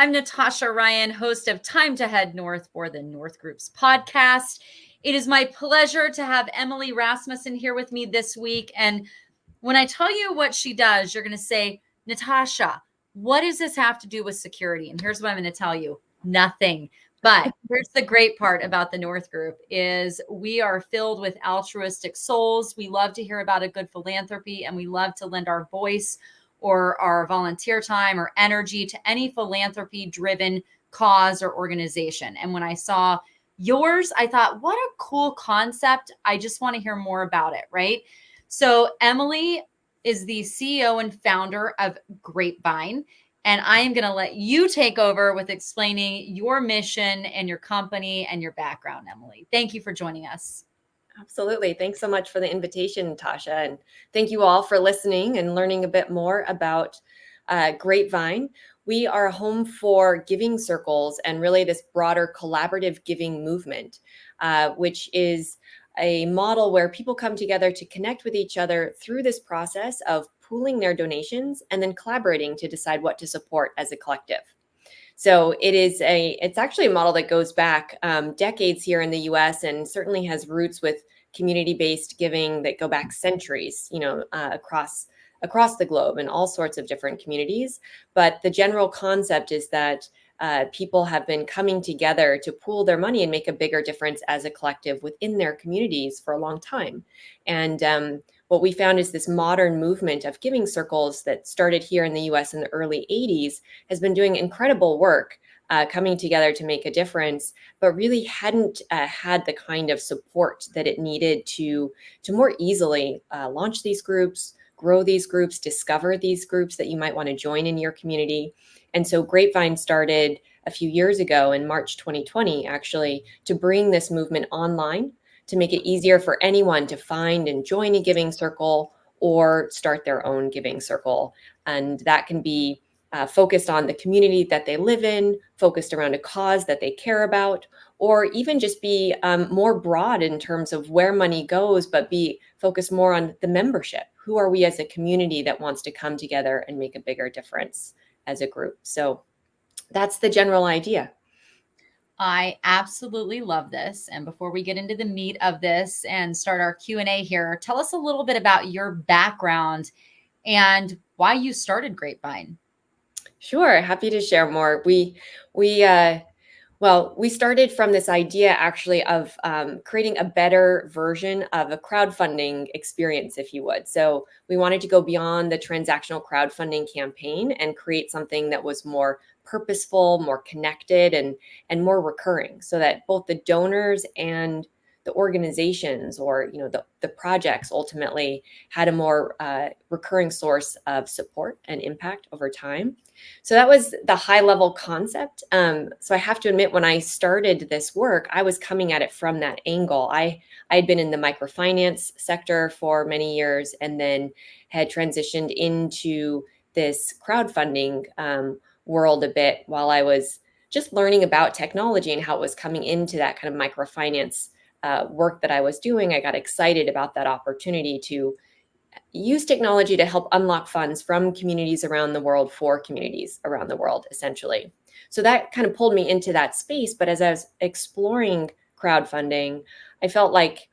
I'm Natasha Ryan, host of Time to Head North for the North Groups podcast. It is my pleasure to have Emily Rasmussen here with me this week. And when I tell you what she does, you're going to say, Natasha, what does this have to do with security? And here's what I'm going to tell you, nothing. But here's the great part about the North Group is we are filled with altruistic souls. We love to hear about a good philanthropy, and we love to lend our voice or our volunteer time or energy to any philanthropy-driven cause or organization. And when I saw yours, I thought, what a cool concept. I just want to hear more about it, right? So Emily is the CEO and founder of Grapevine. And I am going to let you take over with explaining your mission and your company and your background, Emily. Thank you for joining us. Absolutely. Thanks so much for the invitation, Tasha. And thank you all for listening and learning a bit more about Grapevine. We are a home for giving circles and really this broader collaborative giving movement, which is a model where people come together to connect with each other through this process of pooling their donations and then collaborating to decide what to support as a collective. So it's actually a model that goes back decades here in the US and certainly has roots with community-based giving that go back centuries, across the globe in all sorts of different communities. But the general concept is that people have been coming together to pool their money and make a bigger difference as a collective within their communities for a long time. And what we found is this modern movement of giving circles that started here in the US in the early 80s has been doing incredible work coming together to make a difference, but really hadn't had the kind of support that it needed to more easily launch these groups, grow these groups, discover these groups that you might want to join in your community. And so Grapevine started a few years ago in March 2020, actually, to bring this movement online, to make it easier for anyone to find and join a giving circle or start their own giving circle. And that can be focused on the community that they live in, focused around a cause that they care about, or even just be more broad in terms of where money goes, but be focused more on the membership. Who are we as a community that wants to come together and make a bigger difference as a group? So that's the general idea. I absolutely love this. And before we get into the meat of this and start our Q&A here, tell us a little bit about your background and why you started Grapevine. Sure, happy to share more. We started from this idea actually of creating a better version of a crowdfunding experience, if you would. So we wanted to go beyond the transactional crowdfunding campaign and create something that was more purposeful, more connected, and more recurring, so that both the donors and the organizations or the projects ultimately had a more recurring source of support and impact over time. So that was the high level concept. So I have to admit, when I started this work, I was coming at it from that angle. I had been in the microfinance sector for many years and then had transitioned into this crowdfunding world a bit while I was just learning about technology and how it was coming into that kind of microfinance work that I was doing. I got excited about that opportunity to use technology to help unlock funds from communities around the world for communities around the world, essentially. So that kind of pulled me into that space. But as I was exploring crowdfunding, I felt like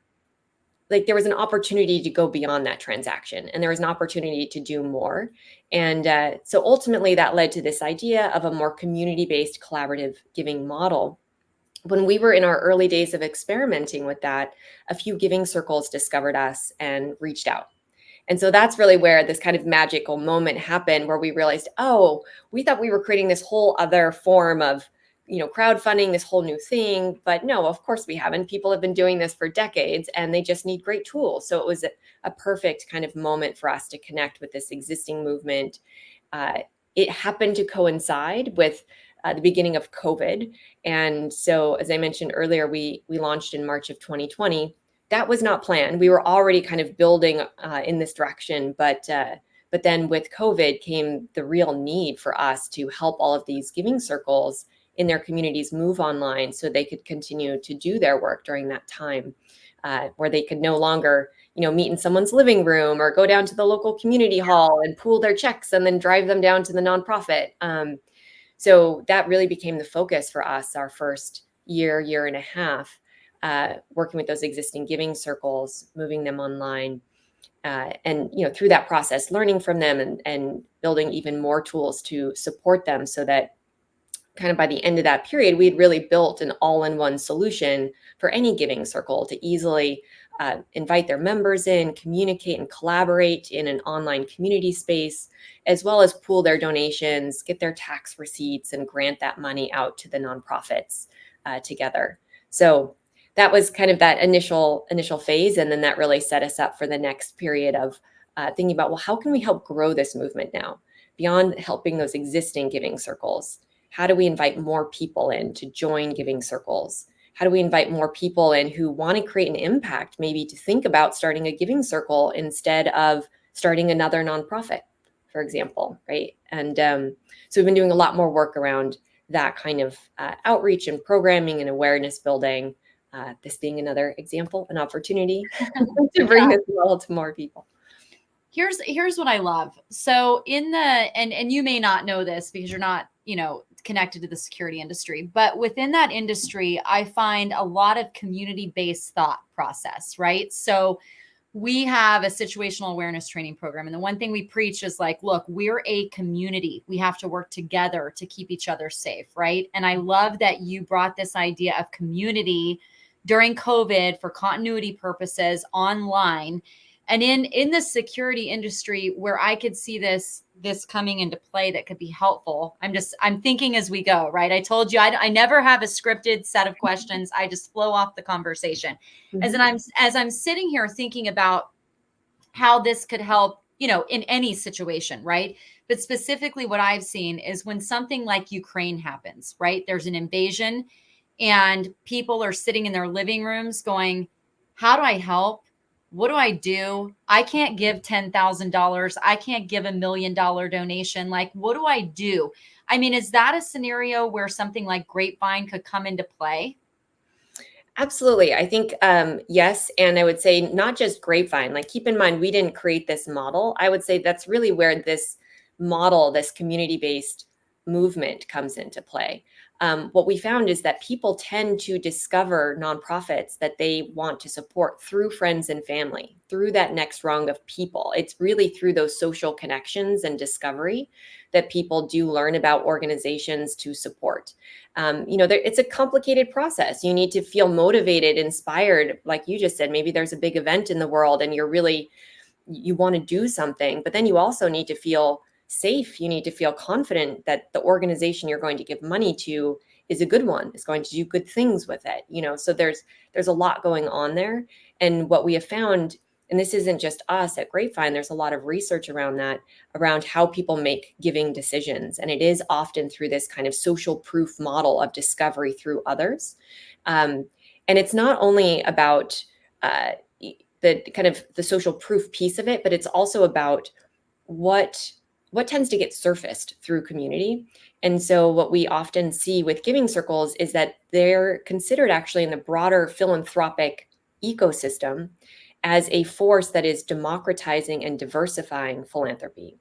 there was an opportunity to go beyond that transaction, and there was an opportunity to do more. And so ultimately that led to this idea of a more community-based collaborative giving model. When we were in our early days of experimenting with that, a few giving circles discovered us and reached out. And so that's really where this kind of magical moment happened, where we realized, oh, we thought we were creating this whole other form of, crowdfunding, this whole new thing. But no, of course we haven't. People have been doing this for decades and they just need great tools. So it was a perfect kind of moment for us to connect with this existing movement. It happened to coincide with the beginning of COVID. And so, as I mentioned earlier, we launched in March of 2020. That was not planned. We were already kind of building in this direction, but then with COVID came the real need for us to help all of these giving circles in their communities move online so they could continue to do their work during that time, where they could no longer, meet in someone's living room or go down to the local community hall and pool their checks and then drive them down to the nonprofit. So that really became the focus for us our first year and a half, working with those existing giving circles, moving them online. And through that process, learning from them and building even more tools to support them, so that kind of by the end of that period, we'd really built an all-in-one solution for any giving circle to easily invite their members in, communicate and collaborate in an online community space, as well as pool their donations, get their tax receipts, and grant that money out to the nonprofits together. So that was kind of that initial phase, and then that really set us up for the next period of thinking about, well, how can we help grow this movement now beyond helping those existing giving circles? How do we invite more people in to join giving circles? How do we invite more people in who want to create an impact, maybe to think about starting a giving circle instead of starting another nonprofit, for example, right? And so we've been doing a lot more work around that kind of outreach and programming and awareness building. This being another example, an opportunity to bring this model to more people. Here's what I love. So in the, and you may not know this because you're not, connected to the security industry, but within that industry, I find a lot of community-based thought process, right? So we have a situational awareness training program. And the one thing we preach is like, look, we're a community. We have to work together to keep each other safe, right? And I love that you brought this idea of community during COVID for continuity purposes online. And in the security industry, where I could see this coming into play that could be helpful, I'm thinking as we go, right? I told you I never have a scripted set of questions. I just flow off the conversation. Mm-hmm. As I'm sitting here thinking about how this could help, in any situation, right? But specifically what I've seen is when something like Ukraine happens, right? There's an invasion and people are sitting in their living rooms going, how do I help? What do I do? I can't give $10,000. I can't give $1 million donation. Like, what do I do? I mean, is that a scenario where something like Grapevine could come into play? Absolutely. I think, yes. And I would say not just Grapevine, like keep in mind, we didn't create this model. I would say that's really where this model, this community-based movement comes into play. What we found is that people tend to discover nonprofits that they want to support through friends and family, through that next rung of people. It's really through those social connections and discovery that people do learn about organizations to support. It's a complicated process. You need to feel motivated, inspired, like you just said. Maybe there's a big event in the world and you want to do something, but then you also need to feel safe. You need to feel confident that the organization you're going to give money to is a good one, is going to do good things with it. So there's a lot going on there. And what we have found, and this isn't just us at Grapevine, there's a lot of research around that, around how people make giving decisions. And it is often through this kind of social proof model of discovery through others. And it's not only about the kind of the social proof piece of it, but it's also about what tends to get surfaced through community. And so what we often see with giving circles is that they're considered actually in the broader philanthropic ecosystem as a force that is democratizing and diversifying philanthropy,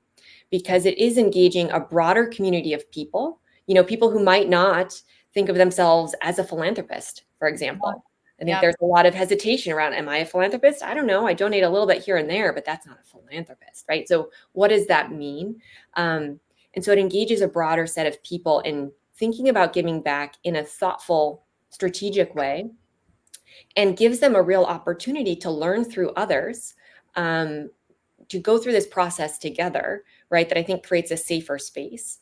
because it is engaging a broader community of people, people who might not think of themselves as a philanthropist, for example. I think there's a lot of hesitation around, am I a philanthropist? I don't know. I donate a little bit here and there, but that's not a philanthropist, right? So what does that mean? And so it engages a broader set of people in thinking about giving back in a thoughtful, strategic way, and gives them a real opportunity to learn through others, to go through this process together, right? That I think creates a safer space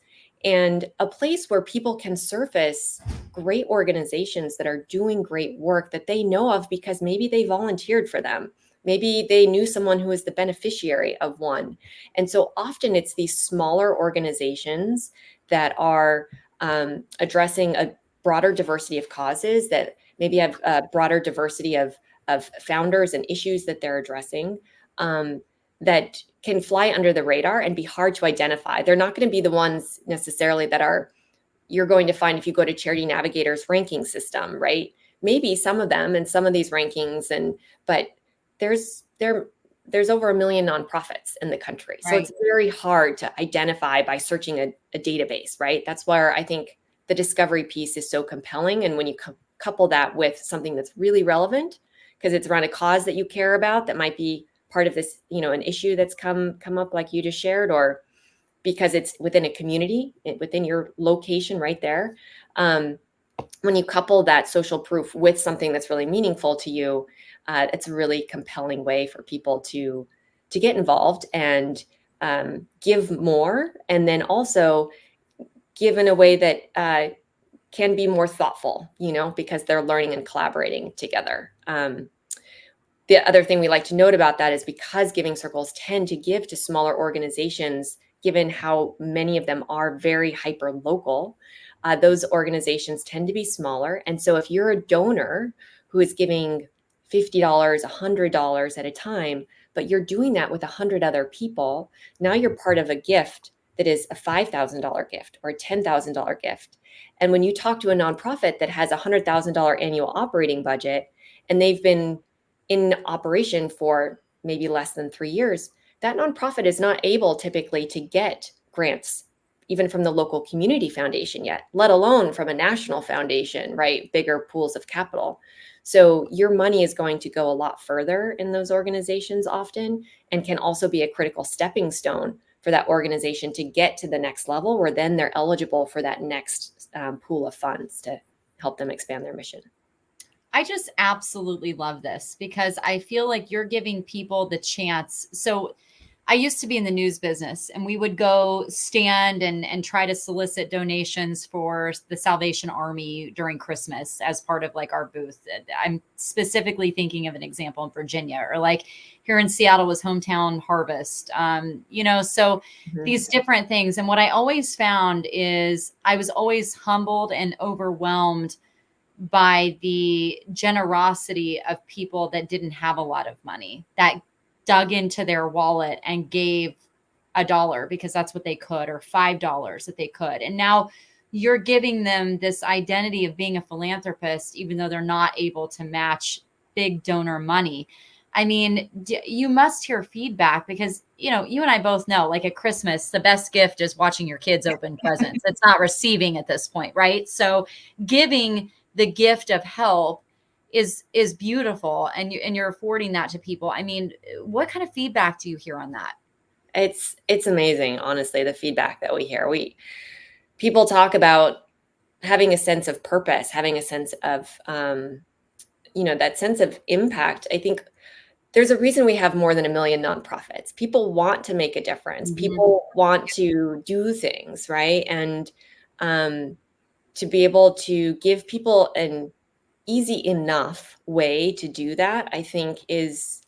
and a place where people can surface great organizations that are doing great work that they know of because maybe they volunteered for them. Maybe they knew someone who was the beneficiary of one. And so often it's these smaller organizations that are addressing a broader diversity of causes, that maybe have a broader diversity of founders and issues that they're addressing, that can fly under the radar and be hard to identify. They're not going to be the ones necessarily that you're going to find if you go to Charity Navigator's ranking system, right? Maybe some of them and some of these rankings, but they're there's over 1 million nonprofits in the country. So Right. it's very hard to identify by searching a database, right? That's where I think the discovery piece is so compelling. And when you couple that with something that's really relevant, because it's around a cause that you care about, that might be part of this, an issue that's come up like you just shared, or because it's within a community, within your location right there. When you couple that social proof with something that's really meaningful to you, it's a really compelling way for people to get involved and give more, and then also give in a way that can be more thoughtful, because they're learning and collaborating together. The other thing we like to note about that is because giving circles tend to give to smaller organizations, given how many of them are very hyper local, those organizations tend to be smaller. And so if you're a donor who is giving $50, $100 at a time, but you're doing that with 100 other people, now you're part of a gift that is a $5,000 gift or a $10,000 gift. And when you talk to a nonprofit that has a $100,000 annual operating budget, and they've been in operation for maybe less than 3 years, that nonprofit is not able typically to get grants, even from the local community foundation yet, let alone from a national foundation, right? Bigger pools of capital. So your money is going to go a lot further in those organizations often, and can also be a critical stepping stone for that organization to get to the next level, where then they're eligible for that next pool of funds to help them expand their mission. I just absolutely love this because I feel like you're giving people the chance. So I used to be in the news business, and we would go stand and try to solicit donations for the Salvation Army during Christmas as part of like our booth. I'm specifically thinking of an example in Virginia, or like here in Seattle was Hometown Harvest. So these different things. And what I always found is I was always humbled and overwhelmed by the generosity of people that didn't have a lot of money, that dug into their wallet and gave $1 because that's what they could, or $5 that they could. And now you're giving them this identity of being a philanthropist, even though they're not able to match big donor money. I mean, you must hear feedback because, you and I both know, like at Christmas, the best gift is watching your kids open presents. It's not receiving at this point, right? So giving the gift of help is beautiful, and you're affording that to people. I mean, what kind of feedback do you hear on that? It's amazing, honestly, the feedback that we hear. People talk about having a sense of purpose, having a sense of that sense of impact. I think there's a reason we have more than 1 million nonprofits. People want to make a difference. Mm-hmm. People want to do things, right? And to be able to give people an easy enough way to do that, I think is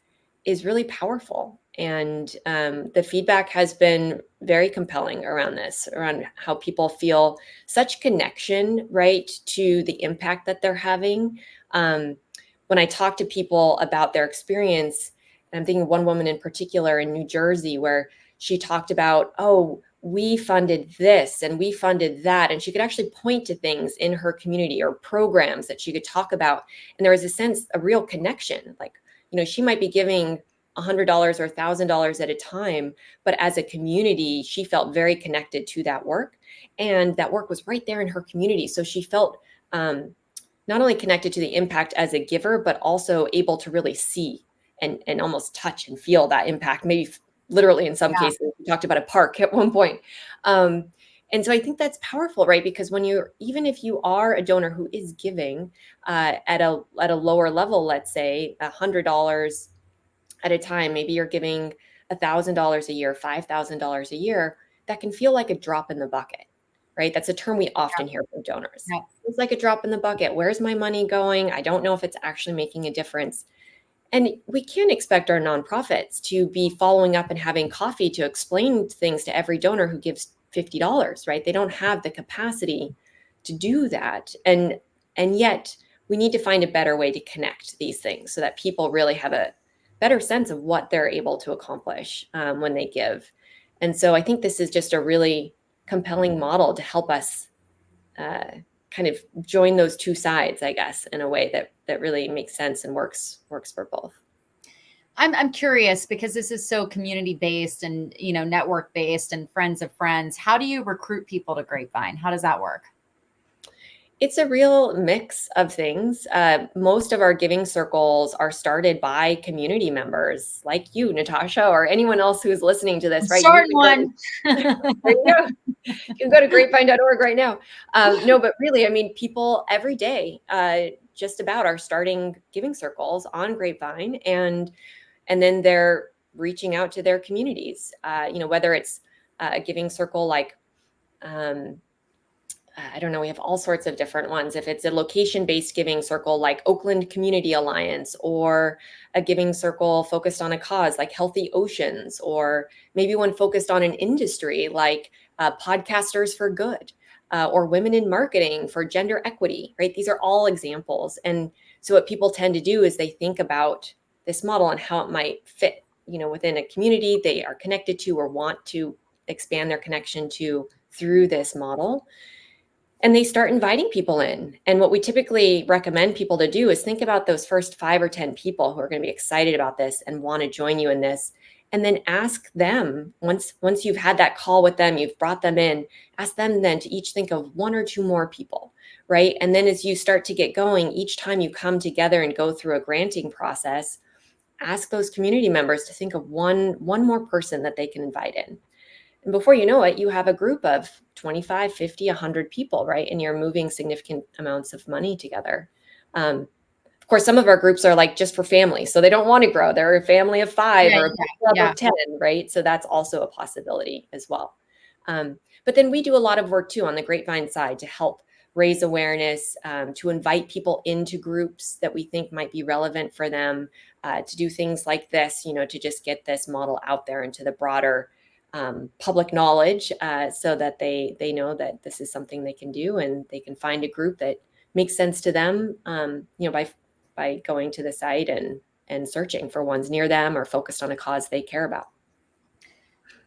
really powerful. And the feedback has been very compelling around this, around how people feel such connection, right, to the impact that they're having. When I talk to people about their experience, and I'm thinking one woman in particular in New Jersey, where she talked about, oh, we funded this and we funded that. And she could actually point to things in her community or programs that she could talk about. And there was a sense, a real connection. Like, she might be giving $100 or $1,000 at a time, but as a community, she felt very connected to that work. And that work was right there in her community. So she felt not only connected to the impact as a giver, but also able to really see and almost touch and feel that impact, maybe literally in some cases. We talked about a park at one point. And so I think that's powerful, right? Because even if you are a donor who is giving at a lower level, let's say $100 at a time, maybe you're giving $1,000 a year, $5,000 a year, that can feel like a drop in the bucket, right? That's a term we often hear from donors. Yeah. It's like a drop in the bucket. Where's my money going? I don't know if it's actually making a difference. And we can't expect our nonprofits to be following up and having coffee to explain things to every donor who gives $50, right? They don't have the capacity to do that. And yet we need to find a better way to connect these things so that people really have a better sense of what they're able to accomplish when they give. And so I think this is just a really compelling model to help us kind of join those two sides, I guess, in a way that really makes sense and works for both. I'm curious because this is so community based and, network based and friends of friends. How do you recruit people to Grapevine? How does that work? It's a real mix of things. Most of our giving circles are started by community members like you, Natasha, or anyone else who's listening to I'm this, right? You starting can go one. there you go. You can go to grapevine.org right now. No, but really, I mean, people every day just about are starting giving circles on Grapevine, and then they're reaching out to their communities. Whether it's a giving circle like um, I don't know, we have all sorts of different ones. If it's a location-based giving circle like Oakland Community Alliance, or a giving circle focused on a cause like Healthy Oceans, or maybe one focused on an industry like Podcasters for Good, or Women in Marketing for Gender Equity, right? These are all examples. And so what people tend to do is they think about this model and how it might fit, within a community they are connected to or want to expand their connection to through this model, and they start inviting people in. And what we typically recommend people to do is think about those first 5 or 10 people who are going to be excited about this and want to join you in this. And then ask them, once you've had that call with them, you've brought them in, ask them then to each think of 1 or 2 more people, right? And then as you start to get going, each time you come together and go through a granting process, ask those community members to think of one more person that they can invite in. And before you know it, you have a group of 25, 50, 100 people, right? And you're moving significant amounts of money together. Of course, some of our groups are like just for families. So they don't want to grow. They're a family of 5 Yeah, or a book club yeah. of 10, right? So that's also a possibility as well. But then we do a lot of work too on the Grapevine side to help raise awareness, to invite people into groups that we think might be relevant for them, to do things like this, to just get this model out there into the broader public knowledge, so that they know that this is something they can do, and they can find a group that makes sense to them, by going to the site and searching for ones near them or focused on a cause they care about.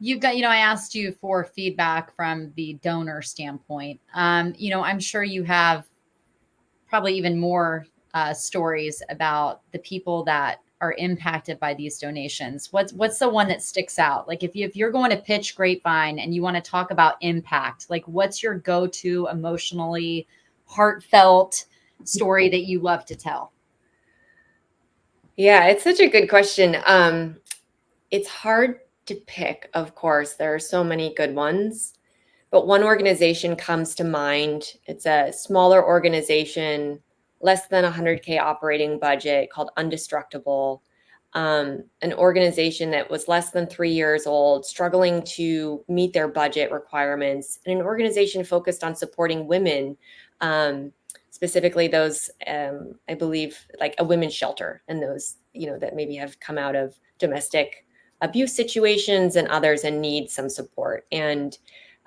You've got, I asked you for feedback from the donor standpoint. I'm sure you have probably even more stories about the people that are impacted by these donations. What's the one that sticks out? Like if you're going to pitch Grapevine and you want to talk about impact, like what's your go-to emotionally heartfelt story that you love to tell? Yeah, it's such a good question. It's hard to pick, of course. There are so many good ones, but one organization comes to mind. It's a smaller organization, less than 100K operating budget, called Undestructible. An organization that was less than 3 years old, struggling to meet their budget requirements, and an organization focused on supporting women, specifically those, I believe, like a women's shelter, and those, that maybe have come out of domestic abuse situations, and others and need some support, and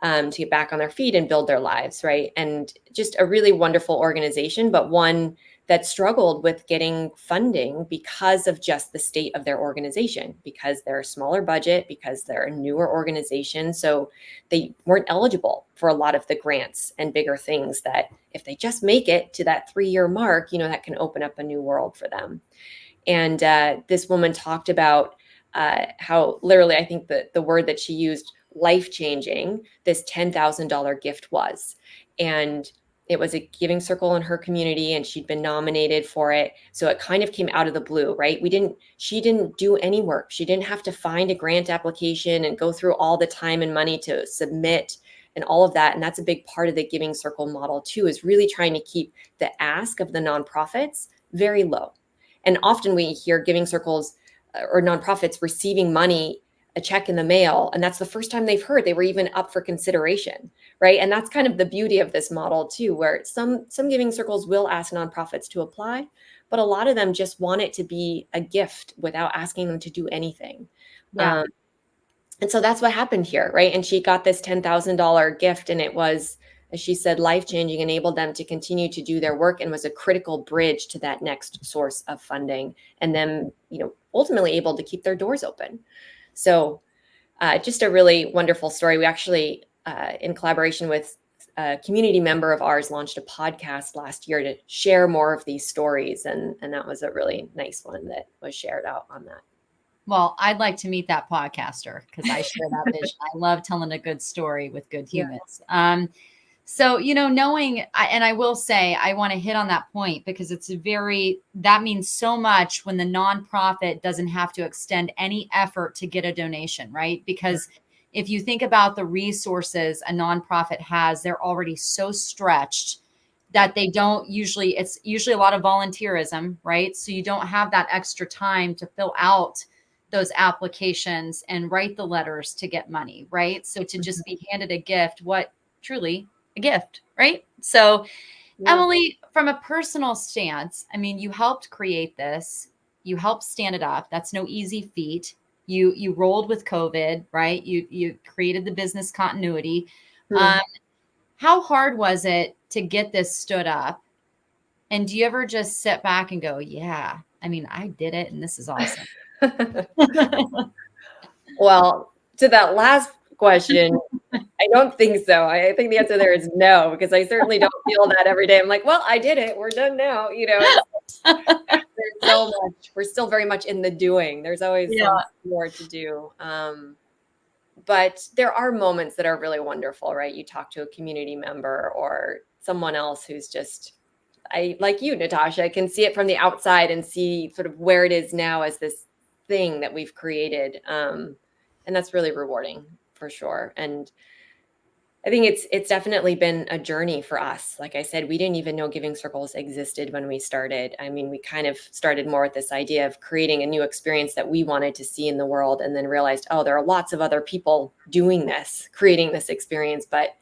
to get back on their feet and build their lives, right? And just a really wonderful organization, but one that struggled with getting funding because of just the state of their organization, because they're a smaller budget, because they're a newer organization. So they weren't eligible for a lot of the grants and bigger things that if they just make it to that 3-year mark, that can open up a new world for them. And this woman talked about how literally, I think the word that she used, life-changing, this $10,000 gift was. And it was a giving circle in her community, and she'd been nominated for it. So it kind of came out of the blue, right? She didn't do any work. She didn't have to find a grant application and go through all the time and money to submit and all of that. And that's a big part of the giving circle model too, is really trying to keep the ask of the nonprofits very low. And often we hear giving circles or nonprofits receiving money, a check in the mail, and that's the first time they've heard they were even up for consideration, right? And that's kind of the beauty of this model too, where some giving circles will ask nonprofits to apply, but a lot of them just want it to be a gift without asking them to do anything. Yeah. And so that's what happened here, right? And she got this $10,000 gift, and it was, as she said, life-changing, enabled them to continue to do their work, and was a critical bridge to that next source of funding, and then, ultimately able to keep their doors open. So just a really wonderful story. We actually, in collaboration with a community member of ours, launched a podcast last year to share more of these stories. And that was a really nice one that was shared out on that. Well, I'd like to meet that podcaster because I share that vision. I love telling a good story with good Yeah. humans. So, knowing, and I will say, I want to hit on that point because that means so much when the nonprofit doesn't have to extend any effort to get a donation, right? Because if you think about the resources a nonprofit has, they're already so stretched that it's usually a lot of volunteerism, right? So you don't have that extra time to fill out those applications and write the letters to get money, right? So to just be handed a gift, what truly a gift, right? So, Yeah. Emily, from a personal stance, I mean, you helped create this, you helped stand it up. That's no easy feat. You rolled with COVID, right? You created the business continuity. Hmm. How hard was it to get this stood up? And do you ever just sit back and go, yeah, I mean, I did it and this is awesome? Well, to that last question, I don't think so. I think the answer there is no, because I certainly don't feel that every day. I'm like, well, I did it. We're done now. There's so much. We're still very much in the doing. There's always Yeah. some more to do. But there are moments that are really wonderful, right? You talk to a community member or someone else who's just, I like you, Natasha, I can see it from the outside and see sort of where it is now as this thing that we've created. And that's really rewarding for sure. And I think it's definitely been a journey for us. Like I said, we didn't even know Giving Circles existed when we started. I mean, we kind of started more with this idea of creating a new experience that we wanted to see in the world, and then realized, oh, there are lots of other people doing this, creating this experience, but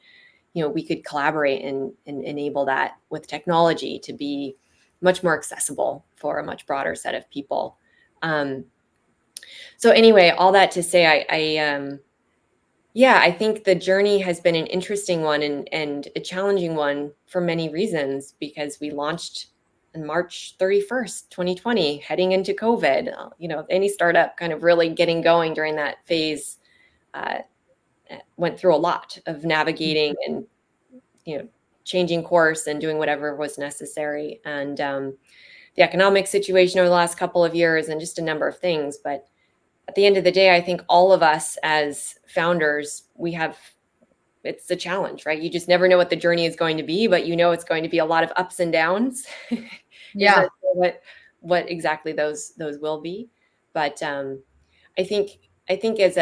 we could collaborate and enable that with technology to be much more accessible for a much broader set of people. So anyway, all that to say, yeah, I think the journey has been an interesting one and a challenging one for many reasons, because we launched on March 31st, 2020, heading into COVID. Any startup kind of really getting going during that phase uh, went through a lot of navigating and changing course and doing whatever was necessary. And the economic situation over the last couple of years and just a number of things. But at the end of the day, I think all of us as founders, it's a challenge, right? You just never know what the journey is going to be, but it's going to be a lot of ups and downs. You're just Yeah. not sure what exactly those will be. But I think as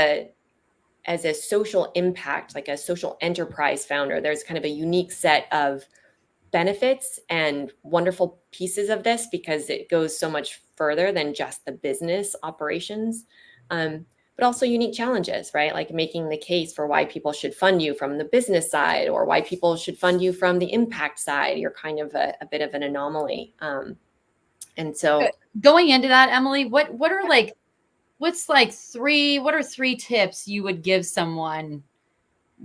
a social impact, like a social enterprise founder, there's kind of a unique set of benefits and wonderful pieces of this, because it goes so much further than just the business operations, but also unique challenges, right? Like making the case for why people should fund you from the business side, or why people should fund you from the impact side. You're kind of a bit of an anomaly. And so Going into that, Emily, what are three tips you would give someone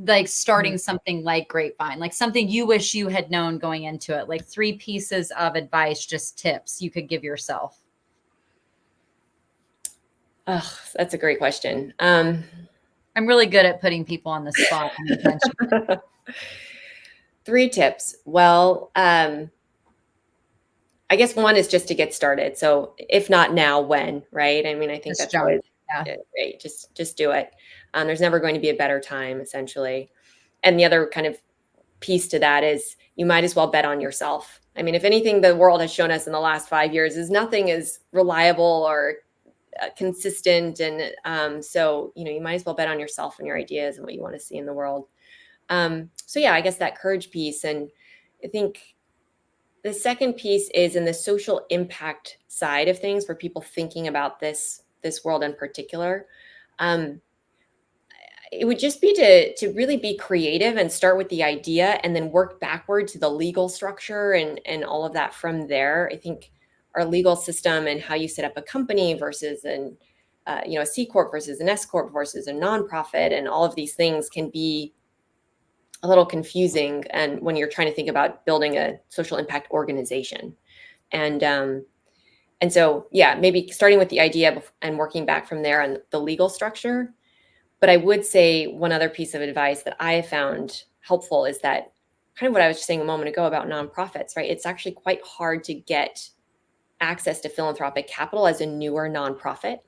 like starting something like Grapevine, like something you wish you had known going into it, like three pieces of advice, just tips you could give yourself? oh, that's a great question. I'm really good at putting people on the spot unintentionally. 3 tips. Well, I guess one is just to get started. So if not now, when, right? I mean, I think Just that's jump. always Yeah. great. Just do it. There's never going to be a better time, essentially. And the other kind of piece to that is you might as well bet on yourself. I mean, if anything, the world has shown us in the last 5 years is nothing is reliable or consistent. And so, you might as well bet on yourself and your ideas and what you want to see in the world. So yeah, I guess that courage piece. And I think the second piece is in the social impact side of things, for people thinking about this world in particular. Um, it would just be to really be creative and start with the idea and then work backward to the legal structure and all of that from there. I think our legal system and how you set up a company versus a C corp versus an S corp versus a nonprofit, and all of these things can be a little confusing, and when you're trying to think about building a social impact organization. And so yeah, maybe starting with the idea and working back from there on the legal structure. But I would say one other piece of advice that I have found helpful is that, kind of what I was just saying a moment ago about nonprofits, right? It's actually quite hard to get access to philanthropic capital as a newer nonprofit.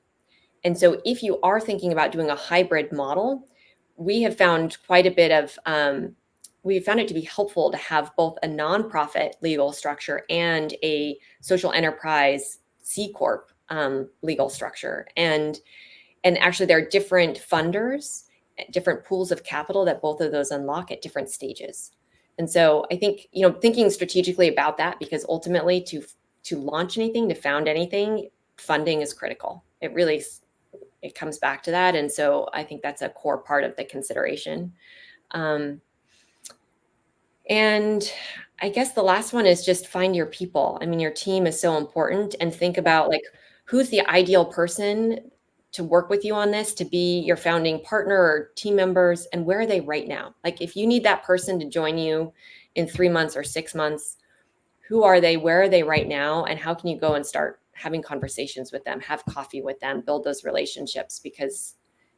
And so if you are thinking about doing a hybrid model, we have found quite a bit of, we found it to be helpful to have both a nonprofit legal structure and a social enterprise C Corp legal structure. And actually there are different funders, different pools of capital that both of those unlock at different stages. And so I think, thinking strategically about that, because ultimately to launch anything, to found anything, funding is critical. It comes back to that. And so I think that's a core part of the consideration. And I guess the last one is just find your people. I mean, your team is so important, and think about like, who's the ideal person to work with you on this, to be your founding partner or team members, and where are they right now? Like, if you need that person to join you in 3 months or 6 months, who are they? Where are they right now? And how can you go and start having conversations with them, have coffee with them, build those relationships? Because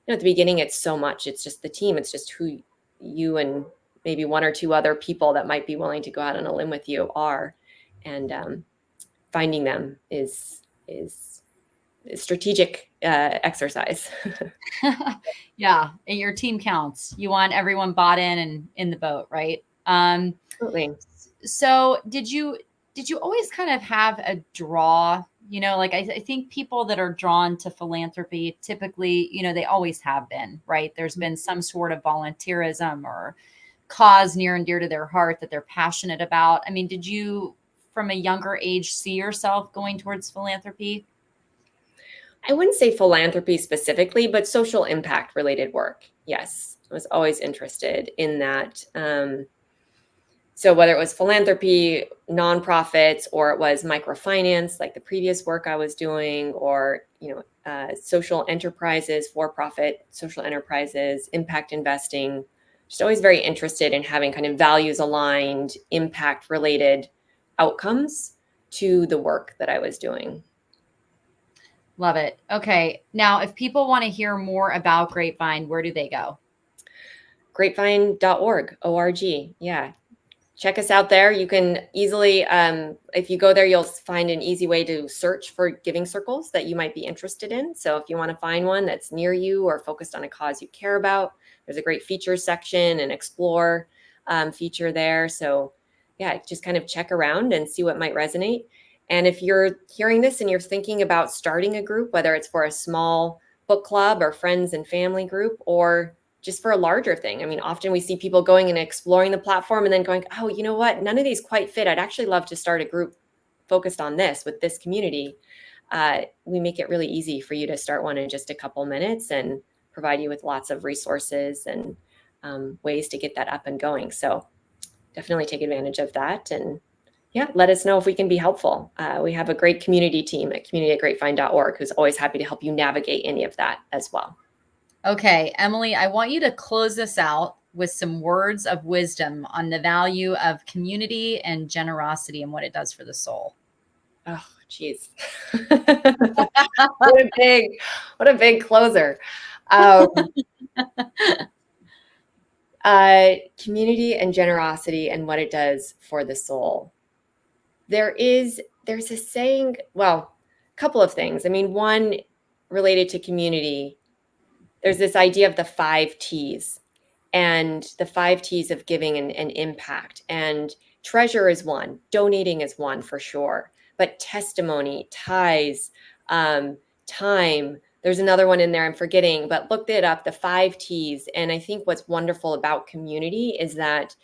at the beginning, it's so much. It's just the team. It's just who you and maybe one or two other people that might be willing to go out on a limb with you are. And finding them is a strategic exercise. Yeah, and your team counts. You want everyone bought in and in the boat, right? Absolutely. So did you always kind of have a draw? Like I think people that are drawn to philanthropy typically, they always have been, right? There's been some sort of volunteerism or cause near and dear to their heart that they're passionate about. I mean, did you from a younger age see yourself going towards philanthropy? I wouldn't say philanthropy specifically, but social impact related work. Yes, I was always interested in that. So whether it was philanthropy, nonprofits, or it was microfinance, like the previous work I was doing, or social enterprises, for-profit social enterprises, impact investing, just always very interested in having kind of values aligned, impact related outcomes to the work that I was doing. Love it. Okay. Now, if people want to hear more about Grapevine, where do they go? Grapevine.org, O-R-G. Yeah. Check us out there. You can easily, if you go there, you'll find an easy way to search for giving circles that you might be interested in. So if you want to find one that's near you or focused on a cause you care about, there's a great features section and explore feature there. So yeah, just kind of check around and see what might resonate. And if you're hearing this and you're thinking about starting a group, whether it's for a small book club or friends and family group, or just for a larger thing. I mean, often we see people going and exploring the platform and then going, oh, you know what? None of these quite fit. I'd actually love to start a group focused on this with this community. We make it really easy for you to start one in just a couple minutes and provide you with lots of resources and ways to get that up and going. So definitely take advantage of that. And yeah, let us know if we can be helpful. We have a great community team at community@grapevine.org who's always happy to help you navigate any of that as well. Okay, Emily, I want you to close this out with some words of wisdom on the value of community and generosity and what it does for the soul. Oh, geez. What a big closer. Community and generosity and what it does for the soul. There's a saying, well, a couple of things. I mean, one related to community, there's this idea of the 5 T's, and the 5 T's of giving and impact. And treasure is one, donating is one for sure, but testimony, ties, time, there's another one in there I'm forgetting, but looked it up, the 5 T's. And I think what's wonderful about community is that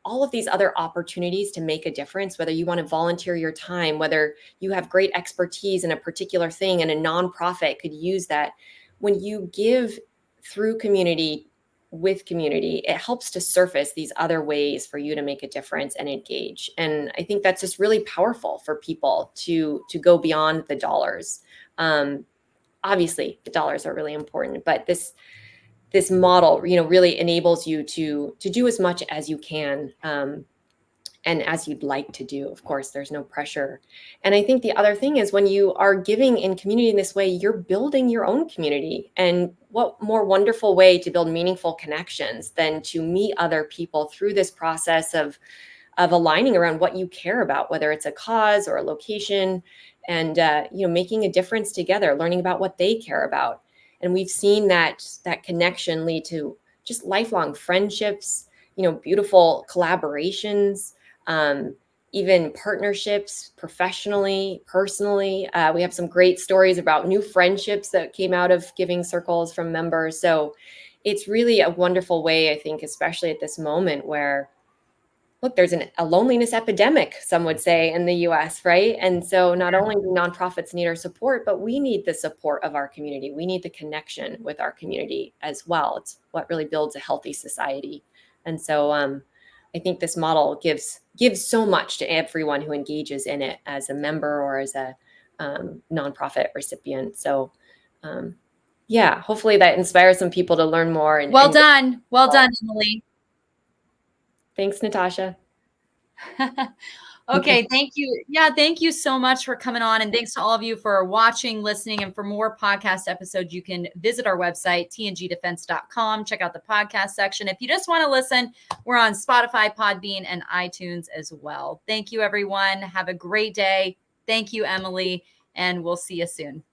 all of these other opportunities to make a difference, whether you want to volunteer your time, whether you have great expertise in a particular thing and a nonprofit could use that. When you give through community, with community, it helps to surface these other ways for you to make a difference and engage. And I think that's just really powerful for people to go beyond the dollars. Obviously, the dollars are really important, but this model, really enables you to do as much as you can. And as you'd like to do. Of course, there's no pressure. And I think the other thing is when you are giving in community in this way, you're building your own community. And what more wonderful way to build meaningful connections than to meet other people through this process of of aligning around what you care about, whether it's a cause or a location, and making a difference together, learning about what they care about. And we've seen that connection lead to just lifelong friendships, beautiful collaborations, even partnerships professionally, personally. We have some great stories about new friendships that came out of giving circles from members. So it's really a wonderful way, I think, especially at this moment where, look, there's a loneliness epidemic, some would say, in the US, right? And so not only do nonprofits need our support, but we need the support of our community. We need the connection with our community as well. It's what really builds a healthy society. And so I think this model gives so much to everyone who engages in it as a member or as a nonprofit recipient. So hopefully that inspires some people to learn more. Well done, Emily. Thanks, Natasha. Okay, thank you. Yeah, thank you so much for coming on. And thanks to all of you for watching, listening. And for more podcast episodes, you can visit our website, tngdefense.com. Check out the podcast section. If you just want to listen, we're on Spotify, Podbean, and iTunes as well. Thank you, everyone. Have a great day. Thank you, Emily. And we'll see you soon.